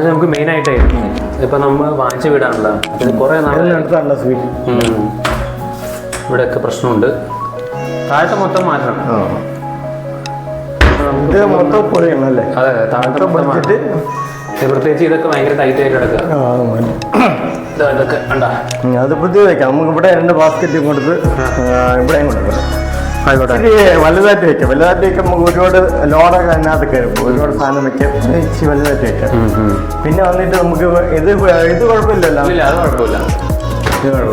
നമുക്ക് മെയിൻ ആയിട്ട് ഇപ്പൊ നമ്മൾ വാങ്ങിച്ചു വിടാനുള്ള കുറെ ഇവിടെയൊക്കെ പ്രശ്നമുണ്ട്. താഴത്തെ മൊത്തം മാറ്റണം. മൊത്തം പൊളിയണല്ലേ? അതെ, താഴത്തെ പൊളിച്ചിട്ട് പ്രത്യേകിച്ച് ഇതൊക്കെ ഭയങ്കര ടൈറ്റ് ആയിട്ട് കിടക്കുക. അത് പുതിയ വെക്കാം. നമുക്ക് ഇവിടെ 2 ബാസ്കറ്റ് കൊടുത്ത് ഇവിടെയും കൊടുക്കാം. വലുതായിട്ട് വെക്കാം. വലുതായിട്ട് വെക്കാം. നമുക്ക് ഒരുപാട് ലോഡൊക്കെ അതിനകത്ത് കയറും. ഒരുപാട് സാധനം വെക്കാം. ഇച്ചിരി വലുതായിട്ട് വെക്കാം. പിന്നെ വന്നിട്ട് നമുക്ക് ഇത് കുഴപ്പമില്ലല്ലോ. അത് കുഴപ്പമില്ല.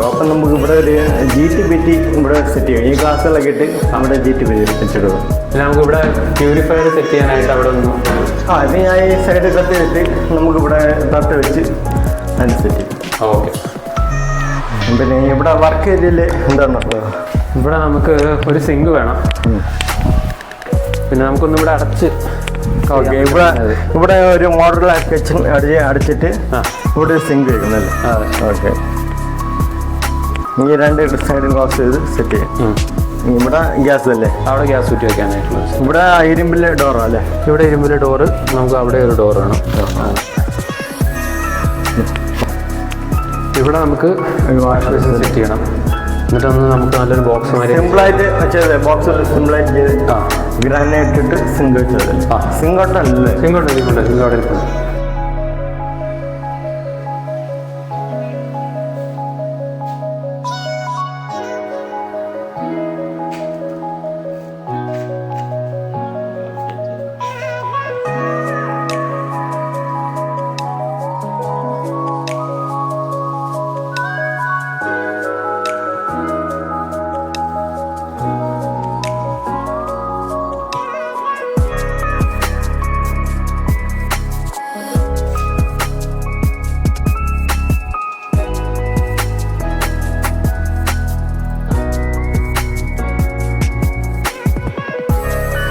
അപ്പം നമുക്ക് ഇവിടെ ഒരു GTPT ഇവിടെ സെറ്റ് ചെയ്യാം. ഈ ഗ്ലാസ്സുകളൊക്കെ ഇട്ട് അവിടെ GTPT വെച്ചിടും. പിന്നെ നമുക്ക് ഇവിടെ പ്യൂരിഫയർ സെറ്റ് ചെയ്യാനായിട്ട് അവിടെ ഒന്ന് ഇത് ഞാൻ ഈ സൈഡ് കത്തി വെച്ച് നമുക്കിവിടെ തട്ട് വെച്ച് അതിന് സെറ്റ് ചെയ്യും. ഓക്കെ. പിന്നെ ഇവിടെ വർക്ക് ഏരിയയിൽ എന്താണ് ഇവിടെ നമുക്ക് ഒരു സിങ്ക് വേണം. പിന്നെ നമുക്കൊന്നും ഇവിടെ അടച്ച് ഓക്കെ. ഇവിടെ ഒരു മോഡുലാർ കിച്ചൺ അടിച്ചിട്ട് ഇവിടെ ഒരു സിങ്ക് വെക്കുന്നല്ലേ? ഓക്കെ. ഈ 2 സൈഡും ക്ലോസ് ചെയ്ത് സെറ്റ് ചെയ്യും. ഇവിടെ ഗ്യാസ് അല്ലേ? അവിടെ ഗ്യാസ് കുറ്റി വെക്കാനായിട്ടുള്ളത്. ഇവിടെ ഇരുമ്പിലെ ഡോറോ അല്ലേ? ഇവിടെ ഇരുമ്പിലെ ഡോറ്. നമുക്ക് അവിടെ ഒരു ഡോർ വേണം. ഇവിടെ നമുക്ക് വാഷ് ബേസിൻ സെറ്റ് ചെയ്യണം. എന്നിട്ടൊന്ന് നമുക്ക് നല്ലൊരു ബോക്സ് സിമ്പിളായിട്ട് വെച്ചത്. ബോക്സ് സിമ്പിളായിട്ട് ചെയ്ത് ഗ്രാനൈറ്റ് ഇട്ട് സിങ്ക് വെച്ചത്. സിങ്കോട്ടല്ലേ? സിങ്കോട്ട് അവിടെ ഇരിക്കുന്നു.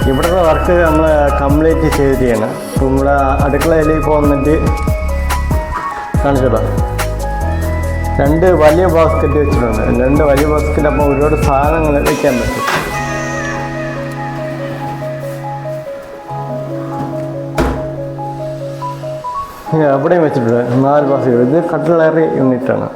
ഇവിടുത്തെ വർക്ക് നമ്മൾ കംപ്ലീറ്റ് ചെയ്തിരിക്കുകയാണ്. അപ്പോൾ നമ്മുടെ അടുക്കളയിൽ ഇപ്പോൾ വന്നിട്ട് കാണിച്ചോളാം. 2 വലിയ ബാസ്ക്കറ്റ് വെച്ചിട്ടുണ്ട്. 2 വലിയ ബാസ്ക്കറ്റ്. അപ്പോൾ ഒരുപാട് സാധനങ്ങൾ വയ്ക്കാൻ പറ്റും. അവിടെയും വെച്ചിട്ടുണ്ട് 4 ബാസ്ക്കറ്റ്. ഇത് കട്ട്ലറി യൂണിറ്റാണ്.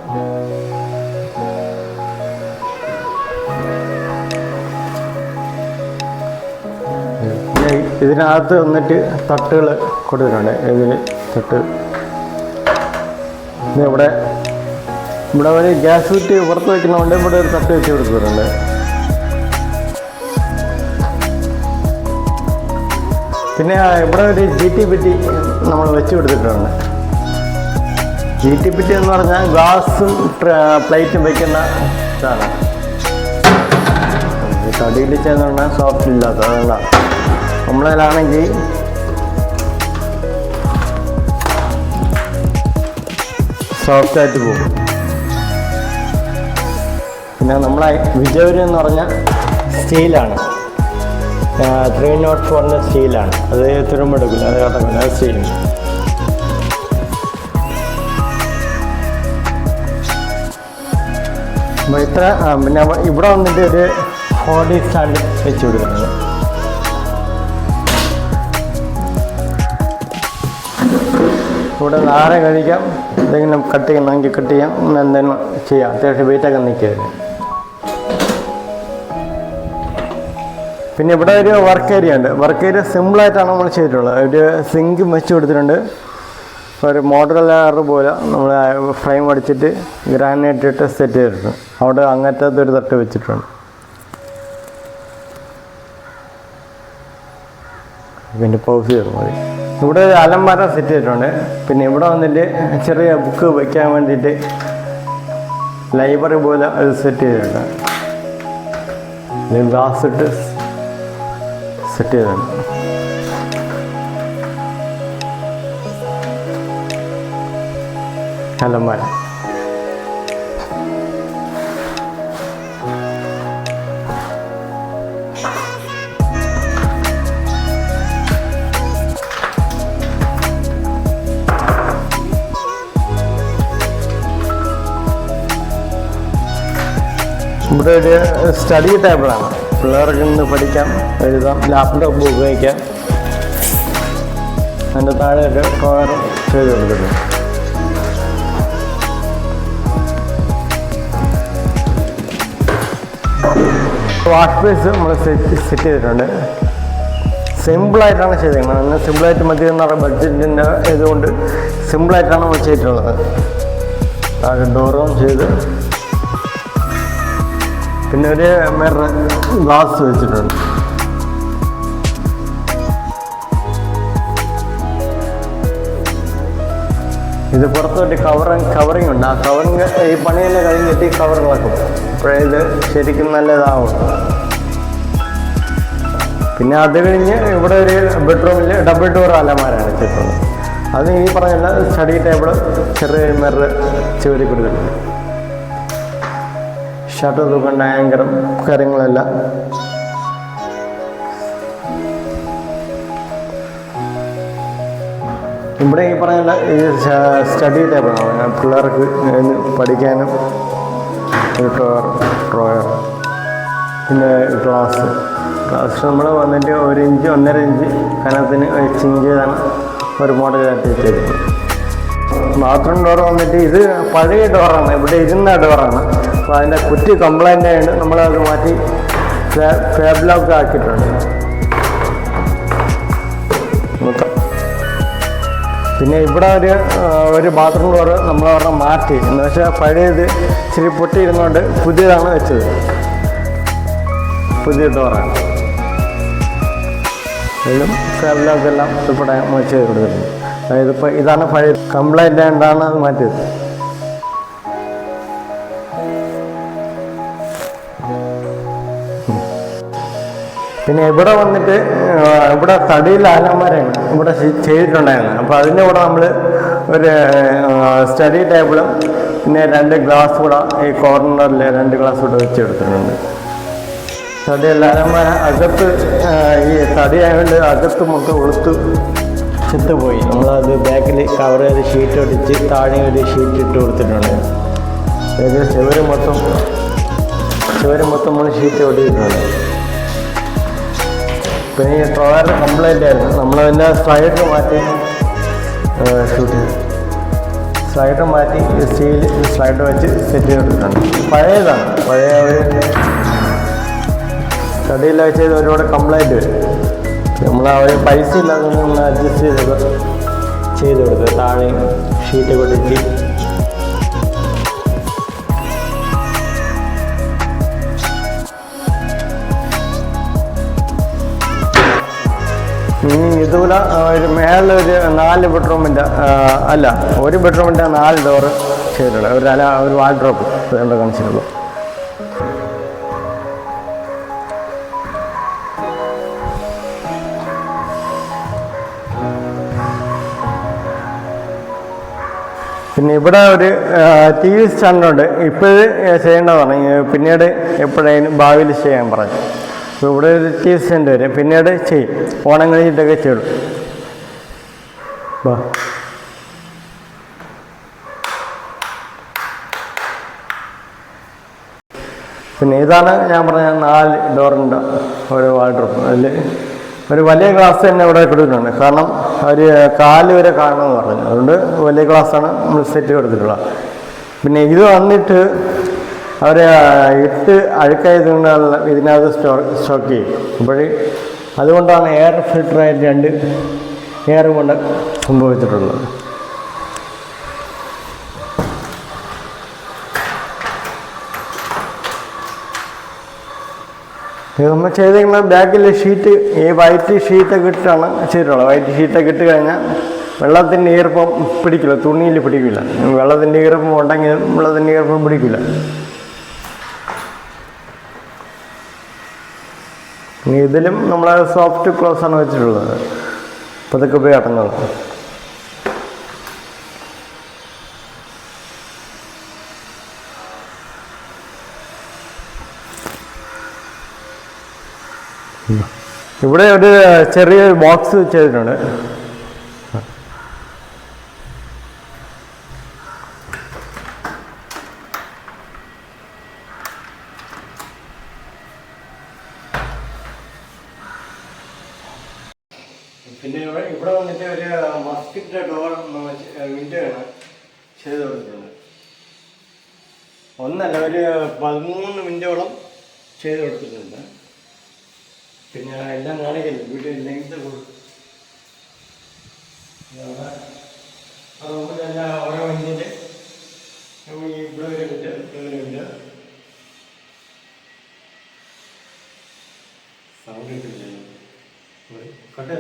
ഇതിനകത്ത് വന്നിട്ട് തട്ടുകൾ കൊടുത്തിട്ടുണ്ട്. ഇതിൽ തട്ട് ഇവിടെ ഒരു ഗ്യാസ് കുറ്റി പുറത്ത് വയ്ക്കുന്നതുകൊണ്ട് ഇവിടെ ഒരു തട്ട് വെച്ച് കൊടുത്തിട്ടുണ്ട്. പിന്നെ ഇവിടെ ഒരു GTPT നമ്മൾ വെച്ച് കൊടുത്തിട്ടുണ്ട്. GTPT എന്ന് പറഞ്ഞാൽ ഗ്ലാസും പ്ലേറ്റും വയ്ക്കുന്ന ഇതാണ്. തടിയിൽ ചെന്ന് പറഞ്ഞാൽ സോഫ്റ്റ് ഇല്ലാത്ത അതുകൊണ്ടാണ്. നമ്മളതിലാണെങ്കിൽ സോഫ്റ്റായിട്ട് പോകും. പിന്നെ നമ്മളെ വിജയപുരം എന്ന് പറഞ്ഞാൽ സ്റ്റീലാണ്. 304 സ്റ്റീലാണ്. അത് തുരുമ്പെടുക്കില്ല. അത് കിടക്കില്ല. അത് സ്റ്റീലും. അപ്പോൾ ഇത്ര. പിന്നെ ഇവിടെ വന്നിട്ട് ഒരു 4D സ്റ്റാൻഡ് വെച്ച് കൊടുക്കുന്നത്. ഇവിടെ നാരെ കഴിക്കാം. എന്തെങ്കിലും കട്ട് ചെയ്യണമെങ്കിൽ കട്ട് ചെയ്യാം. എന്തെങ്കിലും ചെയ്യാം. അത്യാവശ്യം വെയിറ്റൊക്കെ നിൽക്കരുത്. പിന്നെ ഇവിടെ ഒരു വർക്ക് ഏരിയ ഉണ്ട്. വർക്ക് ഏരിയ സിമ്പിളായിട്ടാണ് നമ്മൾ ചെയ്തിട്ടുള്ളത്. ഒരു സിങ്ക് വെച്ച് കൊടുത്തിട്ടുണ്ട്. ഒരു മോഡുലാർ പോലെ നമ്മൾ ഫ്രെയിം അടിച്ചിട്ട് ഗ്രാനൈറ്റ് ഇട്ട് സെറ്റ് ചെയ്തിട്ടുണ്ട്. അവിടെ അങ്ങനത്തൊരു തട്ട് വെച്ചിട്ടുണ്ട്. പിന്നെ പൗസ് ചെയ്ത് മതി. ഇവിടെ ഒരു അലമാര സെറ്റ് ചെയ്തിട്ടുണ്ട്. പിന്നെ ഇവിടെ വന്നിട്ട് ചെറിയ ബുക്ക് വയ്ക്കാൻ വേണ്ടിയിട്ട് ലൈബ്രറി പോലെ അത് സെറ്റ് ചെയ്തിട്ടുണ്ട്. ഗ്ലാസ് ഇട്ട് സെറ്റ് ചെയ്തിട്ടുണ്ട്. അലമാര. ഇവിടെ ഒരു സ്റ്റഡി ടേബിളാണ്. പിള്ളേർക്ക് ഇന്ന് പഠിക്കാം, എഴുതാം, ലാപ്ടോപ്പ് ഉപയോഗിക്കാം. അതിൻ്റെ താഴെ ഒരു ഡ്രോയറും ചെയ്ത് കൊടുക്കുന്നു. വാഷ് ബേസ് നമ്മൾ സെറ്റ് ചെയ്തിട്ടുണ്ട്. സിമ്പിളായിട്ടാണ് ചെയ്തിരിക്കുന്നത്. അങ്ങനെ സിമ്പിളായിട്ട് മതി എന്ന് പറയുന്ന ബഡ്ജറ്റിൻ്റെ ഇതുകൊണ്ട് സിമ്പിളായിട്ടാണ് നമ്മൾ ചെയ്തിട്ടുള്ളത്. താഴെ ഡോറും ചെയ്ത് പിന്നെ ഒരു മിറർ ഗ്ലാസ് വെച്ചിട്ടുണ്ട്. ഇത് പുറത്തോട്ട് കവറിങ് ഉണ്ട്. ആ കവറിങ് ഈ പണിയെല്ലാം കഴിഞ്ഞിട്ട് ഈ കവർ ഇളക്കും. അപ്പോഴേ ഇത് ശരിക്കും നല്ലതാവും. പിന്നെ അത് കഴിഞ്ഞ് ഇവിടെ ഒരു ബെഡ്റൂമിൽ ഡബിൾ ഡോർ അലമാരയാണ് വെച്ചിട്ടുള്ളത്. അത് ഈ പറഞ്ഞല്ല സ്റ്റഡി ടേബിൾ, ചെറിയ മിറർ ചുവരി കൊടുത്തിട്ടുണ്ട്. ഷട്ടർ തൂക്കേണ്ട ആങ്കറും കാര്യങ്ങളെല്ലാം. ഇവിടെ ഈ പറഞ്ഞ ഈ സ്റ്റഡി ടേബിളാണ് പിള്ളേർക്ക് പഠിക്കാനും. ഒരു ഡ്രോയർ പിന്നെ ഗ്ലാസ് നമ്മൾ വന്നിട്ട് 1 ഇഞ്ച് 1.5 ഇഞ്ച് കനത്തിന് ചെയ്താണ് ഒരു മോഡലായിട്ട് വെച്ചിരിക്കുന്നത്. ബാത്റൂം ഡോർ വന്നിട്ട് ഇത് പഴയ ഡോറാണ്, ഇവിടെ ഇരുന്ന ഡോറാണ്. അപ്പോൾ അതിൻ്റെ കുറ്റി കംപ്ലൈൻ്റ് ആയിട്ട് നമ്മളത് മാറ്റി ഫാബ് ലോക്ക് ആക്കിയിട്ടുണ്ട് മൊത്തം. പിന്നെ ഇവിടെ ഒരു ബാത്റൂം ഡോറ് നമ്മളവിടെ മാറ്റി. എന്ന് വെച്ചാൽ പഴയത് ഇച്ചിരി പൊട്ടിയിരുന്നുകൊണ്ട് പുതിയതാണ് വെച്ചത്. പുതിയ ഡോറാണ്. അതിലും ഫാബ് ലോക്കെല്ലാം ഇവിടെ ചെയ്ത് കൊടുത്തിട്ടുണ്ട്. അതായത് ഇപ്പോൾ ഇതാണ് പഴയ കംപ്ലൈൻ്റ് ആയിട്ടാണ് അത് മാറ്റിയത്. പിന്നെ ഇവിടെ വന്നിട്ട് ഇവിടെ തടിയിൽ അലമാരയാണ് ഇവിടെ ചെയ്തിട്ടുണ്ടായിരുന്നു. അപ്പോൾ അതിൻ്റെ കൂടെ നമ്മൾ ഒരു സ്റ്റഡി ടേബിളും പിന്നെ 2 ഗ്ലാസ് കൂടെ ഈ കോർണറിൽ 2 ഗ്ലാസ് കൂടെ വെച്ചെടുത്തിട്ടുണ്ട്. തടിയല്ല അലമാര അകത്ത് ഈ തടിയായതുകൊണ്ട് അകത്ത് മൊത്തം ഉളുത്ത് ചെത്തുപോയി. നമ്മളത് ബാക്കിൽ കവർ ചെയ്ത് ഷീറ്റ് ഒടിച്ച് താഴെ ഒരു ഷീറ്റ് ഇട്ട് കൊടുത്തിട്ടുണ്ട്. ഏകദേശം ചുവര് മൊത്തം നമ്മൾ ഷീറ്റ് ഒടിയിട്ടുണ്ട്. പിന്നെ ഈ ഡ്രോയർ കംപ്ലൈൻ്റ് ആയിരുന്നു. നമ്മളതിൻ്റെ സ്ലൈഡർ മാറ്റി സ്ലൈഡർ മാറ്റി സ്റ്റീൽ സ്ലൈഡർ വെച്ച് സെറ്റ് ചെയ്തിട്ടുണ്ട്. പഴയതാണ്, പഴയ ഒരു സ്റ്റഡിയെല്ലാം ചെയ്ത് ഒരുപാട് കംപ്ലൈൻറ്റ് വരും. നമ്മൾ അവർ പൈസ ഇല്ലാതെ നമ്മൾ അഡ്ജസ്റ്റ് ചെയ്ത് കൊടുക്കുക. താഴെ ഷീറ്റ് കൊണ്ടിട്ട് ഇതുപോലെ ഒരു മേളിലൊരു 4 ബെഡ്റൂമിൻ്റെ അല്ല 1 ബെഡ്റൂമിൻ്റെ 4 ഡോറ് ചെയ്തിട്ടുള്ളത്. ഒരു വാർഡ്രോബ് വേണ്ട കാണിച്ചിട്ടുള്ളൂ. പിന്നെ ഇവിടെ ഒരു TV സ്റ്റാൻഡുണ്ട്. ഇപ്പോഴ് ചെയ്യേണ്ടതാണ്, പിന്നീട് എപ്പോഴായാലും ഭാവിയിൽ ചെയ്യാൻ പറഞ്ഞു. അപ്പോൾ ഇവിടെ ഒരു TV സ്റ്റാൻഡ് വരും, പിന്നീട് ചെയ്യും. ഓണം കഴിഞ്ഞിട്ടൊക്കെ ചെയ്യും. പിന്നെ ഇതാണ് ഞാൻ പറഞ്ഞ 4 ഡോറിൻ്റെ ഒരു വാർഡ്രോബ്. അതിൽ ഒരു വലിയ ഗ്ലാസ് തന്നെ ഇവിടെ കൊടുത്തിട്ടുണ്ട്. കാരണം അവർ 4 വരെ കാണണമെന്ന് പറഞ്ഞു. അതുകൊണ്ട് വലിയ ഗ്ലാസ്സാണ് നമ്മൾ സെറ്റ് കൊടുത്തിട്ടുള്ളത്. പിന്നെ ഇത് വന്നിട്ട് അവർ ഇട്ട് അഴുക്കായതുകൊണ്ടുള്ള ഇതിനകത്ത് സ്റ്റോക്ക് ചെയ്യും. അപ്പോൾ അതുകൊണ്ടാണ് എയർ ഫിൽറ്ററായിട്ട് 2 എയർ കൊണ്ട് സംഭവിച്ചിട്ടുള്ളത്. ഇത് നമ്മൾ ചെയ്തിരിക്കുന്ന ബാക്കിൽ ഷീറ്റ് ഈ വൈറ്റ് ഷീറ്റൊക്കെ ഇട്ടാണ് ചെയ്തിട്ടുള്ളത്. വൈറ്റ് ഷീറ്റൊക്കെ ഇട്ട് കഴിഞ്ഞാൽ വെള്ളത്തിൻ്റെ ഈർപ്പം പിടിക്കില്ല, തുണിയിൽ പിടിക്കില്ല. വെള്ളത്തിൻ്റെ ഈർപ്പം ഉണ്ടെങ്കിൽ വെള്ളത്തിൻ്റെ ഈർപ്പം പിടിക്കില്ല. ഇതിലും നമ്മൾ സോഫ്റ്റ് ക്ലോസാണ് വെച്ചിട്ടുള്ളത്. പതുക്കെ പോയി അടങ്ങുന്നത്. ഇവിടെ ഒരു ചെറിയൊരു ബോക്സ് ചെയ്തിട്ടുണ്ട്. ഇവിടെ വന്നിട്ട് ഒരു മസ്കിൻ്റെ ഡോർ വിൻഡോയാണ് ചെയ്ത് കൊടുക്കുന്നത്. ഒന്നല്ല, ഒരു 13 വിൻഡോളം ചെയ്ത് കൊടുത്തിട്ടുണ്ട്. പിന്നെ എല്ലാം കാണിക്കില്ല, വീട്ടിൽ ലെങ്ത് കൊടുക്കും. അതുകൊണ്ടെല്ലാം ഓരോ വിൻഡിൽ ഇവിടെ ഒരു വിൻഡ്, ഇവിടെ ഒരു വിൻഡ്. സൗണ്ട് കിട്ടില്ല, കട്ട്